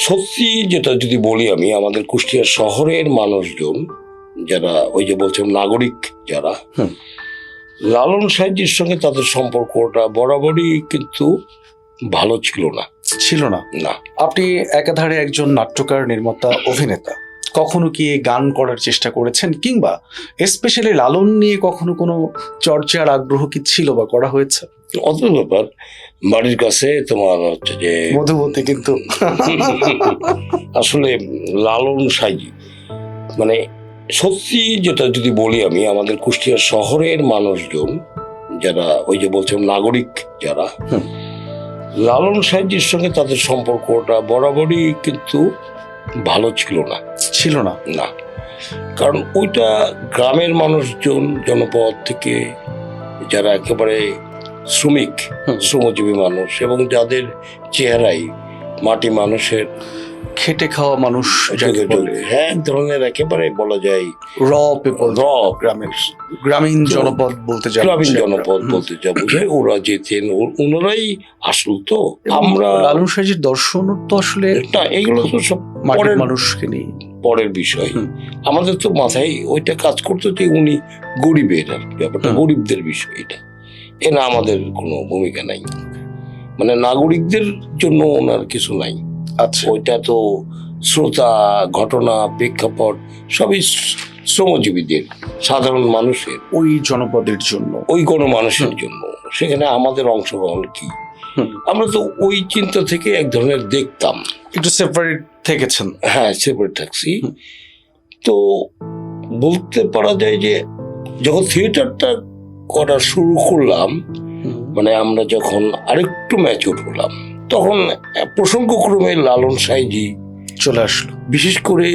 সত্যি যেটা যদি বলি আমি, আমাদের কুষ্টিয়া শহরের মানুষজন যারা ওই যে বলছেন নাগরিক যারা, লালন সাহেবজির সঙ্গে তাদের সম্পর্কটা বরাবরই কিন্তু ভালো ছিল না। না। আপনি একাধারে একজন নাট্যকার, নির্মাতা, অভিনেতা। কখনো কি গান করার চেষ্টা করেছেন, কিংবা স্পেশালি লালন নিয়ে কখনো কোনো চর্চার আগ্রহ কি ছিল বা করা হয়েছে? অদ্ভুত ব্যাপার, বাড়ির কাছে তোমার হচ্ছে যে মধুবতী, কিন্তু আসলে লালন সাহেবজি মানে সত্যি যেটা যদি বলি আমি, আমাদের কুষ্টিয়া শহরের মানুষজন যারা ওই যে বলছেন নাগরিক যারা, লালন সাহেবজির সঙ্গে তাদের সম্পর্কটা বরাবরই কিন্তু ভালো ছিল না। না, কারণ ওইটা গ্রামের মানুষজন, জনপদ থেকে যারা একেবারে শ্রমজীবী মানুষ এবং যাদের চেহারাই মাটি মানুষের, খেটে খাওয়া মানুষ, হ্যাঁ, এক ধরনের একেবারে বলা যায় গ্রামীণ জনপদ বলতে যা বোঝায়, ওরা যেতেন, ওনারাই আসল। তো আমরা লালন সাহেবের দর্শন তো আসলে এগুলো তো সব পরের মানুষকে নিয়ে পরের বিষয়। আমাদের তো মাথায় ওইটা কাজ করতো যে উনি গরিবের ব্যাপারটা, গরিবদের বিষয় এটা, এ না আমাদের কোনো ভূমিকা নাই, মানে নাগরিকদের জন্য ওনার কিছু নাই। আচ্ছা, ওইটা তো শ্রোতা, ঘটনা, প্রেক্ষাপট সবই শ্রমজীবীদের, সাধারণ মানুষের, ওই জনপদের জন্য, ওই গণমানুষের জন্য। সেখানে আমাদের অংশগ্রহণ কি? আমরা তো ওই চিন্তা থেকে এক ধরনের দেখতাম, একটু সেপারেট থেকেছেন। হ্যাঁ, সেপারেট থাকছি। তো বলতে পারা যায় যে যখন থিয়েটারটা করা শুরু করলাম, মানে আমরা যখন আরেকটু ম্যাচিউর হলাম, তখন প্রসঙ্গক্রমে লালন সাহেবজি চলে আসলো। বিশেষ করে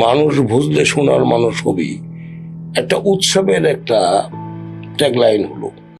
মানুষ বুঝলে শোনার মানুষ হবি একটা উৎসবের একটা ট্যাগলাইন হলো